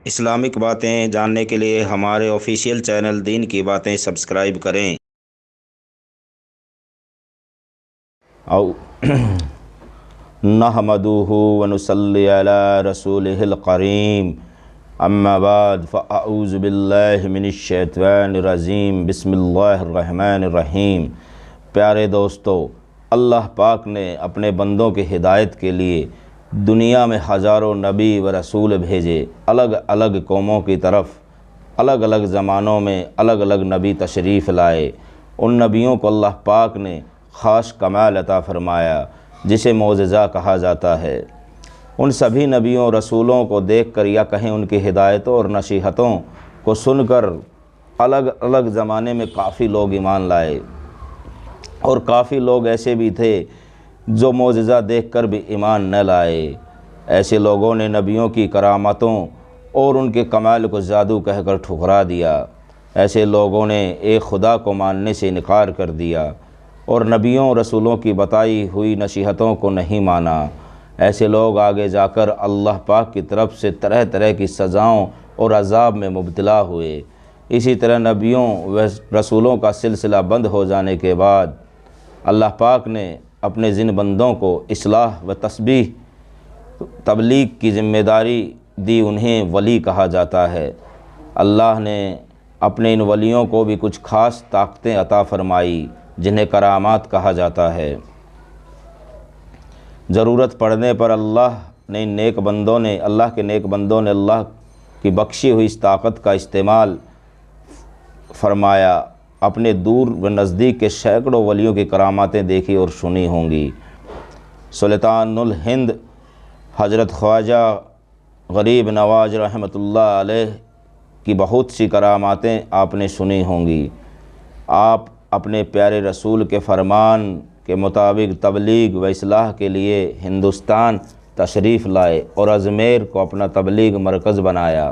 Islamic باتیں جاننے کے لیے ہمارے آفیشیل چینل دین کی باتیں سبسکرائب کریں۔ او نحمدہ ونصلی علی رسولہ الکریم، اما بعد فاعوذ باللہ من الشیطان الرجیم، بسم اللہ الرحمن الرحیم۔ پیارے دوستو، اللہ پاک نے اپنے بندوں کی ہدایت کے لیے دنیا میں ہزاروں نبی و رسول بھیجے۔ الگ الگ قوموں کی طرف الگ الگ زمانوں میں الگ الگ نبی تشریف لائے۔ ان نبیوں کو اللہ پاک نے خاص کمال عطا فرمایا جسے معجزہ کہا جاتا ہے۔ ان سبھی نبیوں رسولوں کو دیکھ کر یا کہیں ان کی ہدایتوں اور نصیحتوں کو سن کر الگ الگ زمانے میں کافی لوگ ایمان لائے، اور کافی لوگ ایسے بھی تھے جو معجزہ دیکھ کر بھی ایمان نہ لائے۔ ایسے لوگوں نے نبیوں کی کرامتوں اور ان کے کمال کو جادو کہہ کر ٹھکرا دیا۔ ایسے لوگوں نے ایک خدا کو ماننے سے انکار کر دیا اور نبیوں رسولوں کی بتائی ہوئی نصیحتوں کو نہیں مانا۔ ایسے لوگ آگے جا کر اللہ پاک کی طرف سے طرح طرح کی سزاؤں اور عذاب میں مبتلا ہوئے۔ اسی طرح نبیوں و رسولوں کا سلسلہ بند ہو جانے کے بعد اللہ پاک نے اپنے جن بندوں کو اصلاح و تبلیغ کی ذمہ داری دی انہیں ولی کہا جاتا ہے۔ اللہ نے اپنے ان ولیوں کو بھی کچھ خاص طاقتیں عطا فرمائی جنہیں کرامات کہا جاتا ہے۔ ضرورت پڑنے پر اللہ کے نیک بندوں نے اللہ کی بخشی ہوئی اس طاقت کا استعمال فرمایا۔ اپنے دور و نزدیک کے سینکڑوں ولیوں کی کراماتیں دیکھی اور سنی ہوں گی۔ سلطان الہند حضرت خواجہ غریب نواز رحمۃ اللہ علیہ کی بہت سی کراماتیں آپ نے سنی ہوں گی۔ آپ اپنے پیارے رسول کے فرمان کے مطابق تبلیغ و اصلاح کے لیے ہندوستان تشریف لائے اور اجمیر کو اپنا تبلیغ مرکز بنایا۔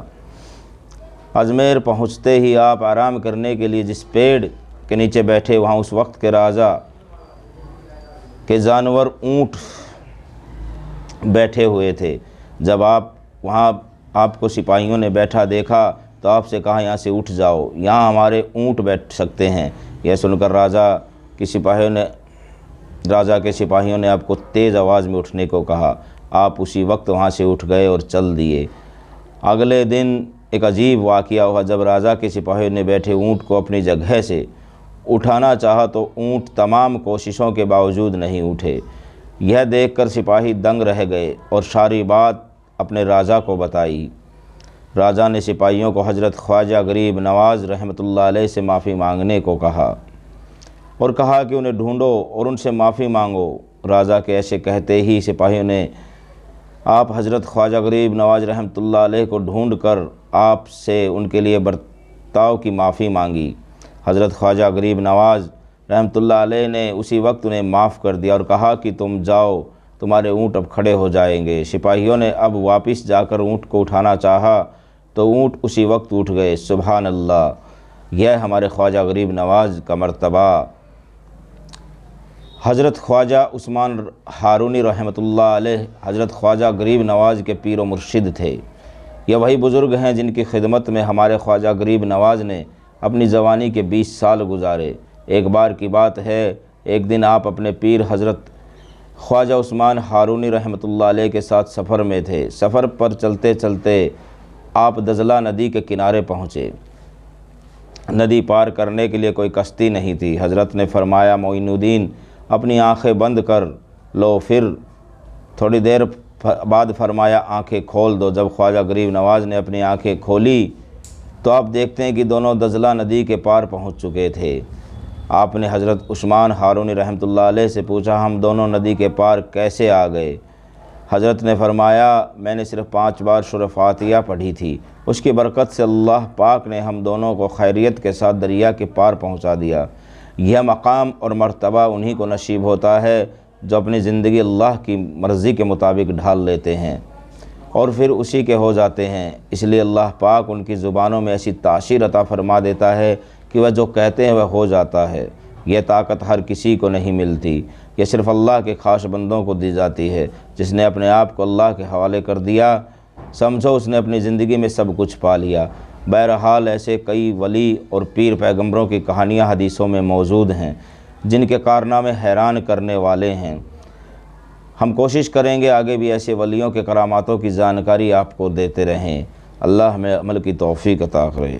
اجمیر پہنچتے ہی آپ آرام کرنے کے لیے جس پیڑ کے نیچے بیٹھے، وہاں اس وقت کے راجا کے جانور اونٹ بیٹھے ہوئے تھے۔ جب آپ کو سپاہیوں نے بیٹھا دیکھا تو آپ سے کہا یہاں سے اٹھ جاؤ، یہاں ہمارے اونٹ بیٹھ سکتے ہیں۔ یہ سن کر راجا کے سپاہیوں نے آپ کو تیز آواز میں اٹھنے کو کہا۔ آپ اسی وقت وہاں سے اٹھ گئے اور چل دیے۔ اگلے دن ایک عجیب واقعہ ہوا۔ جب راجا کے سپاہیوں نے بیٹھے اونٹ کو اپنی جگہ سے اٹھانا چاہا تو اونٹ تمام کوششوں کے باوجود نہیں اٹھے۔ یہ دیکھ کر سپاہی دنگ رہ گئے اور ساری بات اپنے راجا کو بتائی۔ راجا نے سپاہیوں کو حضرت خواجہ غریب نواز رحمۃ اللہ علیہ سے معافی مانگنے کو کہا اور کہا کہ انہیں ڈھونڈو اور ان سے معافی مانگو۔ راجا کے ایسے کہتے ہی سپاہیوں نے آپ حضرت خواجہ غریب نواز رحمۃ اللہ علیہ کو ڈھونڈ کر آپ سے ان کے لیے برتاؤ کی معافی مانگی۔ حضرت خواجہ غریب نواز رحمۃ اللہ علیہ نے اسی وقت انہیں معاف کر دیا اور کہا کہ تم جاؤ، تمہارے اونٹ اب کھڑے ہو جائیں گے۔ سپاہیوں نے اب واپس جا کر اونٹ کو اٹھانا چاہا تو اونٹ اسی وقت اٹھ گئے۔ سبحان اللہ! یہ ہمارے خواجہ غریب نواز کا مرتبہ۔ حضرت خواجہ عثمان ہارونی رحمۃ اللہ علیہ حضرت خواجہ غریب نواز کے پیر و مرشد تھے۔ یہ وہی بزرگ ہیں جن کی خدمت میں ہمارے خواجہ غریب نواز نے اپنی جوانی کے 20 سال گزارے۔ ایک بار کی بات ہے، ایک دن آپ اپنے پیر حضرت خواجہ عثمان ہارونی رحمۃ اللہ علیہ کے ساتھ سفر میں تھے۔ سفر پر چلتے چلتے آپ دجلہ ندی کے کنارے پہنچے۔ ندی پار کرنے کے لیے کوئی کشتی نہیں تھی۔ حضرت نے فرمایا معین الدین اپنی آنکھیں بند کر لو، پھر تھوڑی دیر بعد فرمایا آنکھیں کھول دو۔ جب خواجہ غریب نواز نے اپنی آنکھیں کھولی تو آپ دیکھتے ہیں کہ دونوں دجلہ ندی کے پار پہنچ چکے تھے۔ آپ نے حضرت عثمان ہارونی رحمۃ اللہ علیہ سے پوچھا ہم دونوں ندی کے پار کیسے آ گئے؟ حضرت نے فرمایا میں نے صرف 5 بار سورہ فاتحہ پڑھی تھی، اس کی برکت سے اللہ پاک نے ہم دونوں کو خیریت کے ساتھ دریا کے پار پہنچا دیا۔ یہ مقام اور مرتبہ انہی کو نصیب ہوتا ہے جو اپنی زندگی اللہ کی مرضی کے مطابق ڈھال لیتے ہیں اور پھر اسی کے ہو جاتے ہیں۔ اس لیے اللہ پاک ان کی زبانوں میں ایسی تاثیر عطا فرما دیتا ہے کہ وہ جو کہتے ہیں وہ ہو جاتا ہے۔ یہ طاقت ہر کسی کو نہیں ملتی، یہ صرف اللہ کے خاص بندوں کو دی جاتی ہے۔ جس نے اپنے آپ کو اللہ کے حوالے کر دیا سمجھو اس نے اپنی زندگی میں سب کچھ پا لیا۔ بہرحال ایسے کئی ولی اور پیر پیغمبروں کی کہانیاں حدیثوں میں موجود ہیں جن کے کارنامے حیران کرنے والے ہیں۔ ہم کوشش کریں گے آگے بھی ایسے ولیوں کے کراماتوں کی جانکاری آپ کو دیتے رہیں۔ اللہ ہمیں عمل کی توفیق عطا کرے۔